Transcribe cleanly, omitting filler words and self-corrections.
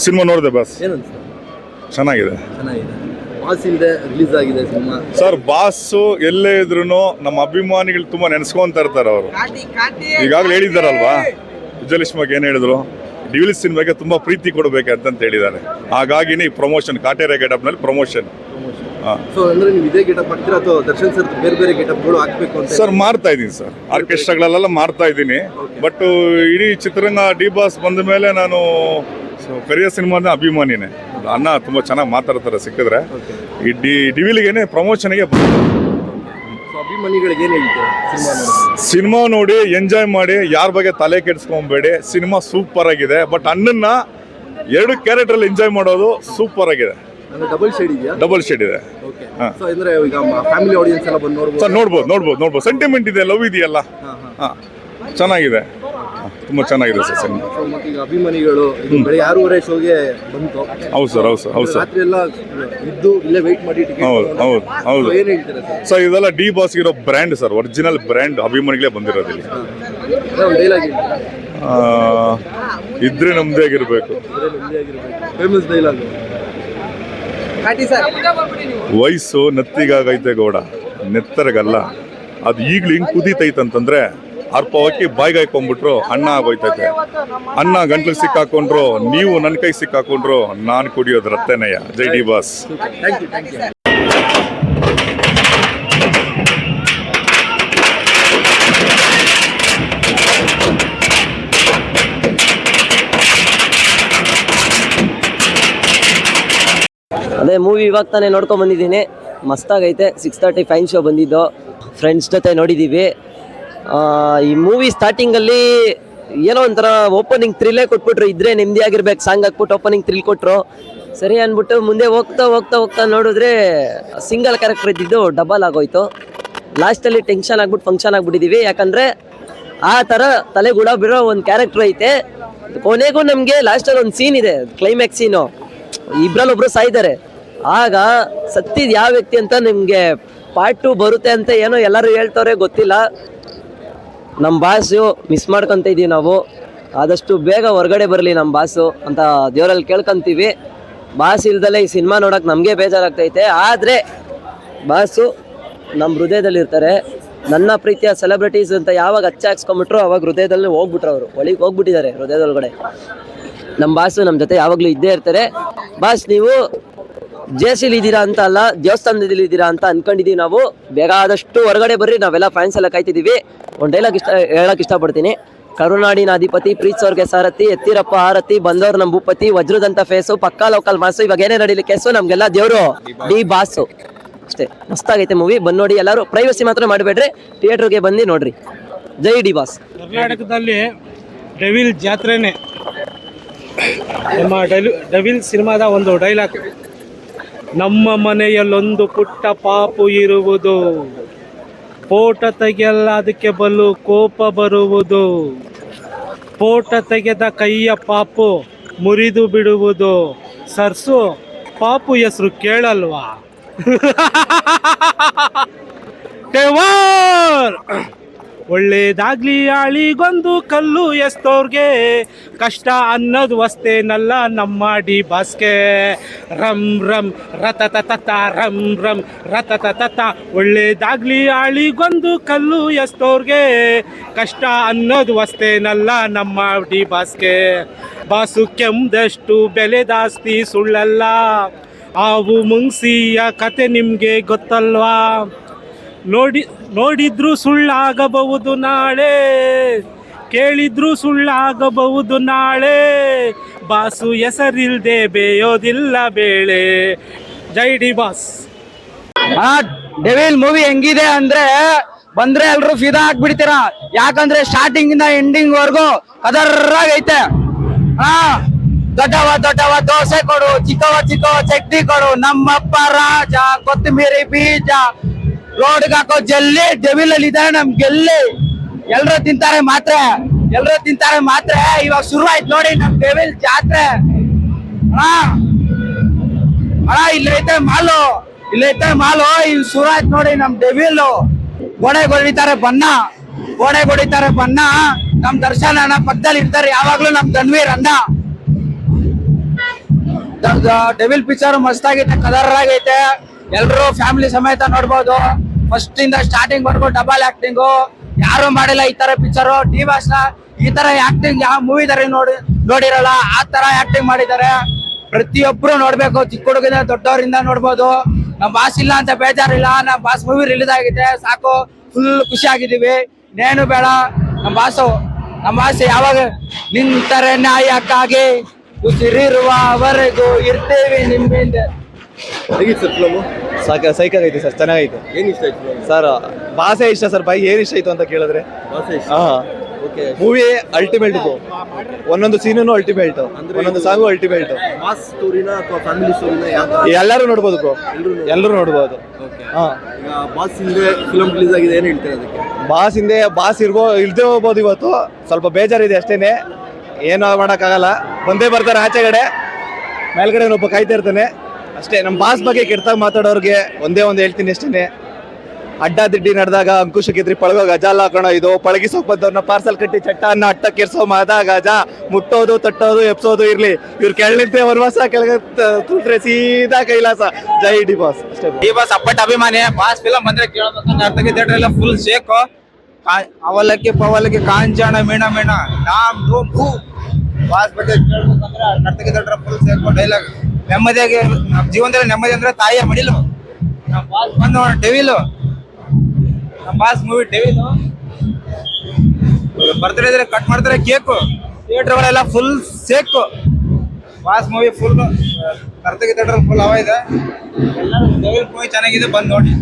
Cinema ನೋಡಿದೆ boss, ಚೆನ್ನಾಗಿದೆ. Boss ಇಲ್ಲದೆ ರಿಲೀಸ್ ಆಗಿದೆ ಸಿನಿಮಾ ಸರ್. ಬಾಸು ಎಲ್ಲೇ ಇದ್ರು ನಮ್ಮ ಅಭಿಮಾನಿಗಳು ತುಂಬಾ ನೆನೆಸ್ಕೊಂತ ಇರ್ತಾರೆ. ಅವರು ಈಗಾಗಲೇ ಹೇಳಿದಾರಲ್ವಾ, ವಿಜಯಲಕ್ಷ್ಮಿಗೆ ಏನು ಹೇಳಿದ್ರು, ಡಿವಿಲ್ ಸಿನಿಮಾಗೆ ತುಂಬಾ ಪ್ರೀತಿ ಕೊಡಬೇಕಂತ ಹೇಳಿದ್ದಾರೆ. ಹಾಗಾಗಿನೇ ಈ ಪ್ರಮೋಷನ್ ಕಾಟೇರ ಗೆಟಪ್ ನಲ್ಲಿ ಪ್ರಮೋಷನ್. ಸೊ ಅಂದ್ರೆ ನೀವು ಇದೇ ಗೆಟಪ್ ಹಾಕ್ತೀರಾ ಅಥವಾ ದರ್ಶನ್ ಸರ್ ಬೇರೆ ಬೇರೆ ಗೆಟಪ್ಗಳು ಹಾಕ್ಬೇಕು ಅಂತ? ಸರ್ ಮಾಡ್ತಾ ಇದ್ದೀನಿ ಸರ್, ಆರ್ಕೆಸ್ಟ್ರಾಗಳೆಲ್ಲ ಮಾಡ್ತಾ ಇದ್ದೀನಿ. ಬಟ್ ಇಡೀ ಚಿತ್ರರಂಗ ಡಿ ಬಾಸ್ ಬಂದ ಮೇಲೆ ನಾನು ಕರಿಯ ಸಿನಿಮಾದ ಅಭಿಮಾನಿನೇ. ಅಣ್ಣ ತುಂಬಾ ಚೆನ್ನಾಗಿ ಮಾತಾಡ್ತಾರೆ, ಸಿಕ್ಕಿದ್ರೆ ಈ ಡಿವಿಲ್ಗೇನೆ ಪ್ರಮೋಷನ್ಗೆ ಅಭಿಮಾನಿಗಳಿಗೆ ಏನು ಹೇಳ್ತೀರಾ? ಸಿನಿಮಾ ನೋಡಿ ಎಂಜಾಯ್ ಮಾಡಿ, ಯಾರ ಬಗ್ಗೆ ತಲೆ ಕೆಡಿಸ್ಕೊಂಬೇಡಿ. ಸಿನಿಮಾ ಸೂಪರ್ ಆಗಿದೆ. ಬಟ್ ಅಣ್ಣನ್ನ 2 ಕ್ಯಾರೆಕ್ಟರ್ ಎಂಜಾಯ್ ಮಾಡೋದು ಸೂಪರ್ ಆಗಿದೆ. ಡಬಲ್ ಶೇಡ್ ಇದೆಯಾ? ಡಬಲ್ ಶೇಡ್ ಇದೆ. ಅಂದ್ರೆ ಈಗ ಫ್ಯಾಮಿಲಿ ಆಡಿಯನ್ಸ್ ಎಲ್ಲ ಬಂದು ನೋಡಬಹುದು ಸರ್. ನೋಡ್ಬೋದು. ಸೆಂಟಿಮೆಂಟ್ ಇದೆ, ಲವ್ ಇದೆಯಲ್ಲ, ಚೆನ್ನಾಗಿದೆ, ತುಂಬಾ ಚೆನ್ನಾಗಿದೆ ಸರ್ ಸಿನಿಮಾ. ಈಗ ಅಭಿಮಾನಿಗಳು ಬೆಳಗ್ಗೆ 6:30 ಶೋಗೆ ಬಂತು. ಹೌದು ಸರ್. ರಾತ್ರಿ ಎಲ್ಲ ಇದ್ದು ಇಲ್ಲೇ ವೆಯ್ಟ್ ಮಾಡಿ ಹೌದು. ಏನು ಹೇಳ್ತೀರಾ ಸರ್? ಇದೆಲ್ಲ ಡಿ ಬಾಸ್ ಇರೋ ಬ್ರ್ಯಾಂಡ್ ಸರ್, ಒರಿಜಿನಲ್ ಬ್ರ್ಯಾಂಡ್. ಅಭಿಮಾನಿಗಳೇ ಬಂದಿರೋದು ಇಲ್ಲಿ. ಡೈಲಾಗ್ ಇದ್ರೆ ನಮ್ದೇ ಆಗಿರ್ಬೇಕು. ಫೇಮಸ್ ಡೈಲಾಗ್ ವಯಸ್ಸು ನತ್ತಿಗಾಗೈತೆ ಗೌಡ, ನೆತ್ತರಗಲ್ಲ. ಅದು ಈಗ್ಲೂ ಹಿಂಗ್ ಕುದೀತೈತಂತಂದ್ರೆ ಅರ್ಪವಾಗಿ ಬಾಯಿಗೆ ಹಾಕೊಂಡ್ಬಿಟ್ರು ಅನ್ನ ಆಗೋಯ್ತೈತೆ. ಅನ್ನ ಗಂಟ್ಲಿಗೆ ಸಿಕ್ಕಾಕೊಂಡ್ರು, ನೀವು ನನ್ನ ಕೈ ಸಿಕ್ಕಾಕೊಂಡ್ರು, ನಾನು ಕುಡಿಯೋದು ರತ್ತೆನಯ್ಯ. ಜೈ ಡಿ ಬಾಸ್. ಅದೇ ಮೂವಿ ಇವಾಗ ತಾನೇ ನೋಡ್ಕೊಂಡು ಬಂದಿದ್ದೀನಿ, ಮಸ್ತಾಗೈತೆ. 6:30 ಫೈನ್ ಶೋ ಬಂದಿದ್ದು, ಫ್ರೆಂಡ್ಸ್ ಜೊತೆ ನೋಡಿದ್ದೀವಿ. ಈ ಮೂವಿ ಸ್ಟಾರ್ಟಿಂಗಲ್ಲಿ ಏನೋ ಒಂಥರ ಓಪನಿಂಗ್ ಥ್ರಿಲ್ಲೇ ಕೊಟ್ಬಿಟ್ರು, ಇದ್ರೆ ನೆಮ್ಮದಿ ಆಗಿರ್ಬೇಕು ಸಾಂಗ್ ಹಾಕ್ಬಿಟ್ಟು ಓಪನಿಂಗ್ ಥ್ರಿಲ್ ಕೊಟ್ಟರು. ಸರಿ ಅಂದ್ಬಿಟ್ಟು ಮುಂದೆ ಹೋಗ್ತಾ ನೋಡಿದ್ರೆ ಸಿಂಗಲ್ ಕ್ಯಾರೆಕ್ಟರ್ ಇದ್ದಿದ್ದು ಡಬಲ್ ಆಗೋಯ್ತು. ಲಾಸ್ಟಲ್ಲಿ ಟೆನ್ಷನ್ ಆಗ್ಬಿಟ್ಟು ಫಂಕ್ಷನ್ ಆಗ್ಬಿಟ್ಟಿದ್ದೀವಿ. ಯಾಕಂದರೆ ಆ ಥರ ತಲೆಗುಳ ಬಿಡೋ ಒಂದು ಕ್ಯಾರೆಕ್ಟರ್ ಐತೆ. ಕೊನೆಗೂ ನಮಗೆ ಲಾಸ್ಟಲ್ಲಿ ಒಂದು ಸೀನ್ ಇದೆ, ಕ್ಲೈಮ್ಯಾಕ್ಸ್ ಸೀನು. ಇಬ್ಬರಲ್ಲೊಬ್ರು ಸಾಯ್ತಾರೆ. ಆಗ ಸತ್ತಿದ್ ಯಾವ ವ್ಯಕ್ತಿ ಅಂತ ನಿಮಗೆ ಪಾರ್ಟ್ 2 ಬರುತ್ತೆ ಅಂತ ಏನೋ ಎಲ್ಲರೂ ಹೇಳ್ತವ್ರೆ, ಗೊತ್ತಿಲ್ಲ. ನಮ್ಮ ಬಾಸು ಮಿಸ್ ಮಾಡ್ಕೊತ ಇದೀವಿ ನಾವು. ಆದಷ್ಟು ಬೇಗ ಹೊರಗಡೆ ಬರಲಿ ನಮ್ಮ ಬಾಸು ಅಂತ ದೇವರಲ್ಲಿ ಕೇಳ್ಕೊಂತೀವಿ. ಬಾಸ್ ಇಲ್ದಲ್ಲೇ ಈ ಸಿನಿಮಾ ನೋಡೋಕೆ ನಮಗೆ ಬೇಜಾರಾಗ್ತೈತೆ. ಆದರೆ ಬಾಸು ನಮ್ಮ ಹೃದಯದಲ್ಲಿ ಇರ್ತಾರೆ. ನನ್ನ ಪ್ರೀತಿಯ ಸೆಲೆಬ್ರಿಟೀಸ್ ಅಂತ ಯಾವಾಗ ಹಾಕ್ಸ್ಕೊಂಬಿಟ್ರು ಅವಾಗ ಹೃದಯದಲ್ಲಿ ಹೋಗ್ಬಿಟ್ರು. ಅವರು ಒಳಗೆ ಹೋಗ್ಬಿಟ್ಟಿದ್ದಾರೆ ಹೃದಯದೊಳಗಡೆ. ನಮ್ಮ ಬಾಸು ನಮ್ಮ ಜೊತೆ ಯಾವಾಗಲೂ ಇದ್ದೇ ಇರ್ತಾರೆ. ಬಾಸ್ ನೀವು ಜೇಸಿಲಿ ಇದ್ದೀರಾ ಅಂತ ಅಲ್ಲ, ದೇವಸ್ಥಾನದಲ್ಲಿ ಇದ್ದೀರಾ ಅಂತ ಅನ್ಕೊಂಡಿದ್ದೀವಿ ನಾವು. ಬೇಗ ಆದಷ್ಟು ಹೊರಗಡೆ ಬರ್ರಿ, ನಾವೆಲ್ಲ ಫ್ಯಾನ್ಸ್ ಎಲ್ಲ ಕಾಯ್ತಿದ್ದೀವಿ. ಒಂದು ಡೈಲಾಗ್ ಹೇಳಕ್ಕೆ ಇಷ್ಟಪಡ್ತೀನಿ. ಕರುನಾಡಿನ ಅಧಿಪತಿ, ಪ್ರೀತ್ಸೋರ್ಗೆ ಸಾರಥಿ, ಎತ್ತಿರಪ್ಪ ಆರತಿ, ಬಂದವ್ರು ನಮ್ಮ ಭೂಪತಿ, ವಜ್ರದಂತ ಫೇಸು, ಪಕ್ಕಾ ಲೋಕಲ್ ಮಾಸು, ಇವಾಗ ಏನೇ ನಡೀಲಿ ಕೇಸು, ನಮಗೆಲ್ಲ ದೇವರು ಡಿ ಬಾಸು. ಅಷ್ಟೇ, ಮಸ್ತಾಗೈತೆ ಮೂವಿ. ಬಂದು ನೋಡಿ ಎಲ್ಲರೂ. ಪ್ರೈವಸಿ ಮಾತ್ರ ಮಾಡಬೇಡ್ರಿ, ಥಿಯೇಟ್ರಿಗೆ ಬಂದು ನೋಡ್ರಿ. ಜೈ ಡಿ ಬಾಸ್. ಕರ್ನಾಟಕದಲ್ಲಿ ಡೆವಿಲ್ ಜಾತ್ರೆನೇ. ನಮ್ಮ ಡೆವಿಲ್ ಸಿನಿಮಾದ ಒಂದು ಡೈಲಾಗ್, ನಮ್ಮ ಮನೆಯಲ್ಲೊಂದು ಪುಟ್ಟ ಪಾಪು ಇರುವುದು, ಫೋಟ ತೆಗೆಯಲ್ಲ ಅದಕ್ಕೆ ಬಲು ಕೋಪ ಬರುವುದು, ಫೋಟ ತೆಗೆದ ಕೈಯ ಪಾಪು ಮುರಿದು ಬಿಡುವುದು, ಸರ್ಸು ಪಾಪು ಹೆಸರು ಕೇಳಲ್ವಾ? ಒಳ್ಳೇದಾಗ್ಲಿ ಆಳಿಗೊಂದು ಕಲ್ಲು ಎಸ್ತೋರ್ಗೆ, ಕಷ್ಟ ಅನ್ನೋದು ವಸ್ತೇನಲ್ಲ ನಮ್ಮ ಡಿ ಬಾಸ್ಗೆ. ರಮ್ ರಮ್ ರತತತ ರಮ್ ರಮ್ ರತತತ. ಒಳ್ಳೇದಾಗ್ಲಿ ಆಳಿಗೊಂದು ಕಲ್ಲು ಎಸ್ತೋರ್ಗೆ, ಕಷ್ಟ ಅನ್ನೋದು ವಸ್ತೇನಲ್ಲ ನಮ್ಮ ಡಿ ಬಾಸ್ಗೆ. ಬಾಸು ಕೆಮ್ದಷ್ಟು ಬೆಲೆ ಜಾಸ್ತಿ ಸುಳ್ಳಲ್ಲ, ಆವು ಮುಂಗ್ಸಿಯ ಕತೆ ನಿಮಗೆ ಗೊತ್ತಲ್ವಾ? ನೋಡಿದ್ರು ಸುಳ್ಳಾಗಬಹುದು ನಾಳೆ, ಕೇಳಿದ್ರು ಸುಳ್ಳಾಗಬಹುದು ನಾಳೆ, ಬಾಸು ಹೆಸರಿಲ್ದೆ ಬೇಯೋದಿಲ್ಲ ಬೇಳೆ. ಜೈ ಡಿ ಬಾಸ್. ಡೆವಿಲ್ ಮೂವಿ ಹೆಂಗಿದೆ ಅಂದ್ರೆ ಬಂದ್ರೆ ಎಲ್ರು ಫಿದಾ ಹಾಕ್ಬಿಡ್ತೀರಾ. ಯಾಕಂದ್ರೆ ಸ್ಟಾರ್ಟಿಂಗ್ ಇಂದ ಎಂಡಿಂಗ್ ವರ್ಗು ಕದರ್ರಾಗೈತೆ. ದೊಡ್ಡವ ದೋಸೆ ಕೊಡು, ಚಿಕ್ಕವ ಚಟ್ನಿ ಕೊಡು, ನಮ್ಮಪ್ಪ ರಾಜ ಕೊತ್ತಂಬರಿ ಬೀಜ, ರೋಡ್ಗೆ ಹಾಕೋ ಜಲ್ಲಿ, ಡೆವಿಲ್ ಅಲ್ಲಿ ಇದಾರೆ ನಮ್ ಗೆಲ್ಲಿ. ಎಲ್ರು ತಿಂತಾರೆ ಮಾತ್ರ. ಇವಾಗ ಶುರು ಆಯ್ತು ನೋಡಿ ನಮ್ ಡೆವಿಲ್ ಜಾತ್ರೆ. ಇಲ್ಲೈತೆ ಮಾಲು, ಇಲ್ಲಿ ಶುರು ಆಯ್ತು ನೋಡಿ ನಮ್ ಡೆವಿಲ್. ಗೋಡೆ ಹೊಡಿತಾರೆ ಬನ್ನ. ನಮ್ ದರ್ಶನ ಅಣ್ಣ ಪಕ್ಕದಲ್ಲಿ ಇರ್ತಾರೆ ಯಾವಾಗ್ಲೂ, ನಮ್ ಧನ್ವೀರ್ ಅಣ್ಣ. ಡೆವಿಲ್ ಪಿಕ್ಚರ್ ಮಸ್ತ್ ಆಗೈತೆ, ಕಲರ್ ಆಗೈತೆ. ಎಲ್ರು ಫ್ಯಾಮಿಲಿ ಸಮೇತ ನೋಡ್ಬೋದು. ಫಸ್ಟ್ ಇಂದ ಸ್ಟಾರ್ಟಿಂಗ್ ವರ್ಗು ಡಬಲ್ ಆಕ್ಟಿಂಗು, ಯಾರು ಮಾಡಿಲ್ಲ ಈ ತರ ಪಿಕ್ಚರ್. ಡಿ ಬಾಸ್ ಈ ತರ ಆಕ್ಟಿಂಗ್ ಯಾವ ಮೂವಿದಾರೆ ನೋಡಿರಲ್ಲ, ಆ ತರ ಆಕ್ಟಿಂಗ್ ಮಾಡಿದ್ದಾರೆ. ಪ್ರತಿಯೊಬ್ರು ನೋಡ್ಬೇಕು, ಚಿಕ್ಕ ಹುಡುಗರಿಂದ ದೊಡ್ಡವರಿಂದ ನೋಡ್ಬೋದು. ನಮ್ ಬಾಸ್ ಇಲ್ಲ ಅಂತ ಬೇಜಾರಿಲ್ಲ, ನಮ್ ಬಾಸ್ ಮೂವಿ ರಿಲೀಸ್ ಆಗಿದೆ, ಸಾಕು ಫುಲ್ ಖುಷಿ ಆಗಿದೀವಿ. ಇನ್ನೇನು ಬೇಡ, ನಮ್ ಬಾಸ್ ಯಾವಾಗ ನಿಂತರೆ ನ್ಯಾಯಕ್ಕಾಗಿ ಉಸಿರಿರುವವರೆಗೂ ಇರ್ತೇವೆ ನಿಮ್ಮಿಂದ. ಹೇಗಿತ್ತು ಸರ್ ಫಿಲಮು? ಸೈಕಾಗೈತೆ ಸರ್, ಚೆನ್ನಾಗೈತೆ ಏನ್ ಇಷ್ಟ ಆಯ್ತು ಫಿಲಮ್? ಸರ್. ಭಾಷೆ ಇಷ್ಟ ಸರ್, ಬೈ ಏನ್ ಇಷ್ಟ ಆಯ್ತು ಅಂತ ಕೇಳಿದ್ರೆ ಭಾಷೆ ಇಷ್ಟ. ಹಾ, ಓಕೆ. ಮೂವಿ ಅಲ್ಟಿಮೇಟ್ ಇದು. ಒಂದೊಂದು ಸೀನು ಅಲ್ಟಿಮೇಟ್, ಒಂದೊಂದು ಸಾಂಗು ಅಲ್ಟಿಮೇಟ್. ಮಾಸ್ ಸ್ಟೋರಿನ ಅಥವಾ ಫ್ಯಾಮಿಲಿ ಸ್ಟೋರಿನ ಯಾವ ತರ? ಎಲ್ಲರೂ ನೋಡ್ಬೋದು ಬ್ರೋ, ಎಲ್ಲರೂ ನೋಡ್ಬೋದು. ಓಕೆ. ಹಾ, ಈಗ ಬಾಸ್ ಹಿಂದೆ ಫಿಲಮ್ ರಿಲೀಸ್ ಆಗಿದೆ, ಏನ್ ಹೇಳ್ತೀರಾ ಅದಕ್ಕೆ? ಬಾಸ್ ಇಲ್ದೇ ಹೋಗ್ಬೋದು. ಇವತ್ತು ಸ್ವಲ್ಪ ಬೇಜಾರಿದೆ ಅಷ್ಟೇನೆ, ಏನು ಮಾಡೋಕ್ಕಾಗಲ್ಲ. ಬಂದೇ ಬರ್ತಾರೆ ಆಚೆಗಡೆ, ಮೇಲ್ಗಡೆ ಒಬ್ಬ ಕಾಯ್ತಾ ಇರ್ತಾನೆ ಅಷ್ಟೇ. ನಮ್ಮ ಬಾಸ್ ಬಗ್ಗೆ ಕೆಟ್ಟದಾಗ ಮಾತಾಡೋರಿಗೆ ಒಂದೇ ಒಂದು ಹೇಳ್ತೀನಿ ಅಷ್ಟೇನೆ, ಅಡ್ಡ ದಿಡ್ಡಿ ನಡೆದಾಗ ಅಂಕುಶಕ್ಕಿದ್ರಿ ಪಳಗೋ ಗಜ ಅಲ್ಲ ಕಣೋ ಇದು. ಪಳಗಿಸೋಕ್ ಬಂದವ್ರನ್ನ ಪಾರ್ಸಲ್ ಕಟ್ಟಿ ಚಟ್ಟ ಅನ್ನ ಅಟ್ಟಕ್ಕಿರ್ಸೋ ಮಾದ ಗಜ. ಮುಟ್ಟೋದು ತಟ್ಟೋದು ಎಪ್ಸೋದು ಇರ್ಲಿ, ಇವ್ರು ಕೆಳನಿಂತೆ ವನವಾಸ, ಕೆಳಗೆ ತುಳ್ರೆ ಸೀದಾ ಕೈಲಾಸ. ಜೈ ಡಿ ಬಾಸ್ ಅಷ್ಟೇ. ಡಿ ಬಾಸ್ ಅಪ್ಪಟ ಅಭಿಮಾನಿ. ಬಾಸ್ ಫಿಲಂ ಬಂದ್ರೆ ಕೇಳಬೇಕಂದ್ರೆ ನರ್ತಕಿ ಥಿಯೇಟರ್ ಎಲ್ಲ ಫುಲ್ ಶೇಕು. ಅವಲಕ್ಕಿ ಪವಲಕ್ಕಿ ಕಾಂಚಾಣ ಮೀಣ ಮೀಣ ನಾಮ್ ಧೂಮ್ ಭೂ. ಬಾಸ್ ಬಗ್ಗೆ ಕೇಳ್ಬೇಕಂದ್ರೆ ನರ್ತಕಿ ಥಿಯೇಟರ್ ಫುಲ್ ಶೇಕು. ಡೈಲಾಗ್ ನೆಮ್ಮದಿಯಾಗಿ, ನಮ್ಮ ಜೀವನದಲ್ಲಿ ನೆಮ್ಮದಿ ಅಂದ್ರೆ ತಾಯಿಯ ಮಡಿಲು. ನಮ್ಮ ಬಾಸ್ ಬಂದು ಡೆವಿಲು, ನಮ್ಮ ಬಾಸ್ ಮೂವಿ ಡೆವಿಲು. ಬರ್ತಾರೆ ಇದ್ರೆ ಕಟ್ ಮಾಡ್ತಾರೆ ಕೇಕು. ಥಿಯೇಟರ್ಗಳೆಲ್ಲ full shake. Boss movie full Nartaki theatre full ಹವಾ ಇದೆ. ಎಲ್ಲರೂ ಡೆವಿಲ್ ಮೂವಿ ಚೆನ್ನಾಗಿದೆ, ಬಂದು ನೋಡಿ.